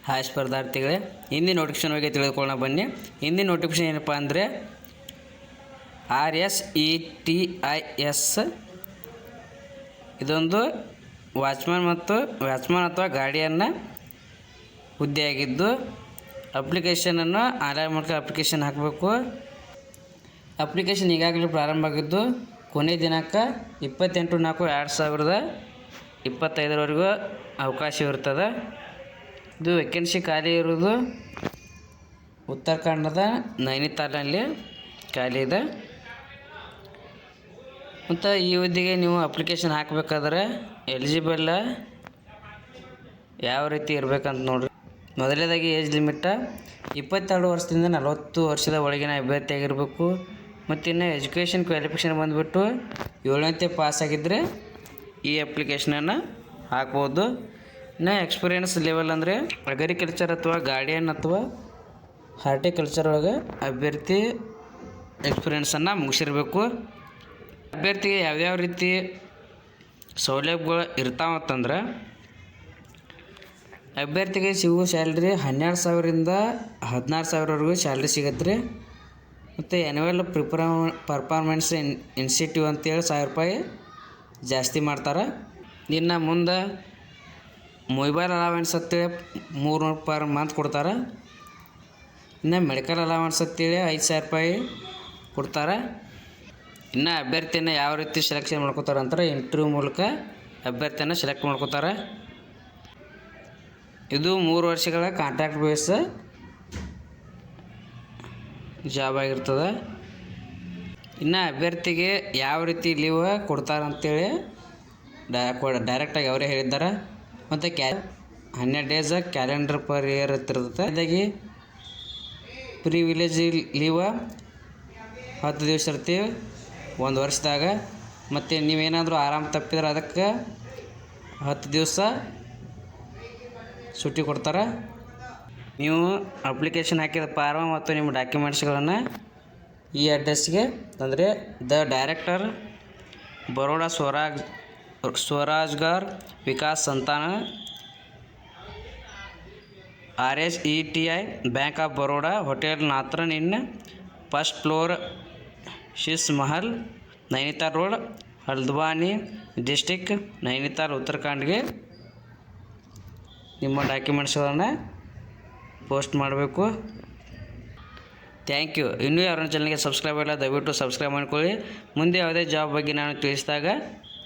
Hi ಸ್ಪರ್ಧಾರ್ಥಿಗಳೇ, ಹಿಂದಿನ notification ಬಗ್ಗೆ ತಿಳಿದುಕೊಳ್ಳೋಣ ಬನ್ನಿ. ಹಿಂದಿನ ನೋಟಿಫಿಕೇಶನ್ ಏನಪ್ಪ ಅಂದರೆ RSETIS ಇದೊಂದು ವಾಚ್ಮನ್ ಅಥವಾ ಗಾಡಿಯನ್ನು ಹುದ್ದೆಯಾಗಿದ್ದು, ಅಪ್ಲಿಕೇಶನನ್ನು ಆನ್ಲೈನ್ ಮೂಲಕ ಅಪ್ಲಿಕೇಶನ್ ಹಾಕಬೇಕು. ಅಪ್ಲಿಕೇಶನ್ ಈಗಾಗಲೇ ಪ್ರಾರಂಭ ಆಗಿದ್ದು ಕೊನೆಯ ದಿನಾಂಕ 28/4/2025 ಅವಕಾಶವಿರುತ್ತದೆ. ಇದು ವೇಕೆನ್ಸಿ ಖಾಲಿ ಇರುವುದು ಉತ್ತರಾಖಂಡದ ನೈನಿತಾಲ್ನಲ್ಲಿ ಖಾಲಿ ಇದೆ. ಮತ್ತು ಈ ಹುದ್ದೆಗೆ ನೀವು ಅಪ್ಲಿಕೇಶನ್ ಹಾಕಬೇಕಾದ್ರೆ ಎಲಿಜಿಬಲ್ ಯಾವ ರೀತಿ ಇರಬೇಕಂತ ನೋಡಿರಿ. ಮೊದಲನೇದಾಗಿ ಏಜ್ ಲಿಮಿಟ 22 ವರ್ಷದಿಂದ 40 ವರ್ಷದ ಒಳಗಿನ ಅಭ್ಯರ್ಥಿಯಾಗಿರಬೇಕು. ಮತ್ತು ಇನ್ನು ಎಜುಕೇಷನ್ ಕ್ವಾಲಿಫಿಕೇಷನ್ ಬಂದುಬಿಟ್ಟು 7ನೇ ಪಾಸ್ ಆಗಿದ್ದರೆ ಈ ಅಪ್ಲಿಕೇಶನನ್ನು ಹಾಕ್ಬೋದು. ಇನ್ನು ಎಕ್ಸ್ಪೀರಿಯೆನ್ಸ್ ಲೆವೆಲ್ ಅಂದರೆ ಅಗ್ರಿಕಲ್ಚರ್ ಅಥವಾ ಗಾರ್ಡಿಯನ್ ಅಥವಾ ಹಾರ್ಟಿಕಲ್ಚರ್ ಒಳಗೆ ಅಭ್ಯರ್ಥಿ ಎಕ್ಸ್ಪೀರಿಯೆನ್ಸನ್ನು ಮುಗಿಸಿರಬೇಕು. ಅಭ್ಯರ್ಥಿಗೆ ಯಾವ್ಯಾವ ರೀತಿ ಸೌಲಭ್ಯಗಳು ಇರ್ತಾವಂತಂದ್ರೆ, ಅಭ್ಯರ್ಥಿಗೆ ಸಿಗುವ ಸ್ಯಾಲ್ರಿ 12,000ರಿಂದ 16,000ವರೆಗೂ ಸ್ಯಾಲ್ರಿ ಸಿಗತ್ತೆ ರೀ. ಮತ್ತು ಆ್ಯನ್ಯುವಲ್ ಪರ್ಫಾರ್ಮೆನ್ಸ್ ಇನ್ಸೆಂಟಿವ್ ಅಂತೇಳಿ ₹1,000 ಜಾಸ್ತಿ ಮಾಡ್ತಾರೆ. ಇನ್ನು ಮುಂದೆ ಮೊಬೈಲ್ ಅಲವೆನ್ಸ್ ಅಂತೇಳಿ $300 ಪರ್ ಮಂತ್ ಕೊಡ್ತಾರೆ. ಇನ್ನು ಮೆಡಿಕಲ್ ಅಲವೆನ್ಸ್ ಅಂತೇಳಿ ₹5,000 ಕೊಡ್ತಾರೆ. ಇನ್ನು ಅಭ್ಯರ್ಥಿಯನ್ನು ಯಾವ ರೀತಿ ಸೆಲೆಕ್ಷನ್ ಮಾಡ್ಕೋತಾರೆ ಅಂತಾರೆ, ಇಂಟರ್ವ್ಯೂ ಮೂಲಕ ಅಭ್ಯರ್ಥಿಯನ್ನು ಸೆಲೆಕ್ಟ್ ಮಾಡ್ಕೋತಾರೆ. ಇದು 3 ವರ್ಷಗಳ ಕಾಂಟ್ರಾಕ್ಟ್ ಬೇಸ್ ಜಾಬ್ ಆಗಿರ್ತದೆ. ಇನ್ನು ಅಭ್ಯರ್ಥಿಗೆ ಯಾವ ರೀತಿ ಲೀವ್ ಕೊಡ್ತಾರೆ ಅಂತೇಳಿ ಡೈರೆಕ್ಟಾಗಿ ಅವರೇ ಹೇಳಿದ್ದಾರೆ. ಮತ್ತು 12 ಡೇಸ್ ಕ್ಯಾಲೆಂಡರ್ ಪರ್ ಇಯರ್ ಇರ್ತಿರ್ತದೆ. ಅದಾಗಿ ಪ್ರಿವಿಲೇಜ್ ಲೀವ 10 ದಿವಸ ಇರ್ತೀವಿ ಒಂದು ವರ್ಷದಾಗ. ಮತ್ತು ನೀವೇನಾದರೂ ಆರಾಮ ತಪ್ಪಿದ್ರೆ ಅದಕ್ಕೆ 10 ದಿವಸ ಸುಟ್ಟಿ ಕೊಡ್ತಾರೆ. ನೀವು ಅಪ್ಲಿಕೇಶನ್ ಹಾಕಿದ ಫಾರ್ಮ್ ಮತ್ತು ನಿಮ್ಮ ಡಾಕ್ಯುಮೆಂಟ್ಸ್ಗಳನ್ನು ಈ ಅಡ್ರೆಸ್ಗೆ ಅಂದರೆ the director Baroda Swarojgar Vikas Sansthan RSETI bank of Baroda hotel northern in first floor Sheesh Mahal Nainital road Haldwani district Nainital ಉತ್ತರಾಖಂಡ್ಗೆ ನಿಮ್ಮ ಡಾಕ್ಯುಮೆಂಟ್ಸ್ಗಳನ್ನು ಪೋಸ್ಟ್ ಮಾಡಬೇಕು. Thank you. ಇನ್ನೂ ಯಾರು ಚಾನಲ್ಗೆ ಸಬ್ಸ್ಕ್ರೈಬ್ ಇಲ್ಲ ದಯವಿಟ್ಟು ಸಬ್ಸ್ಕ್ರೈಬ್ ಮಾಡ್ಕೊಳ್ಳಿ. ಮುಂದೆ ಯಾವುದೇ ಜಾಬ್ ಬಗ್ಗೆ ನಾನು ತಿಳಿಸಿದಾಗ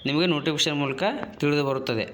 ನಿಮಗೆ ನೋಟಿಫಿಕೇಶನ್ ಮೂಲಕ ತಿಳಿದು ಬರುತ್ತದೆ.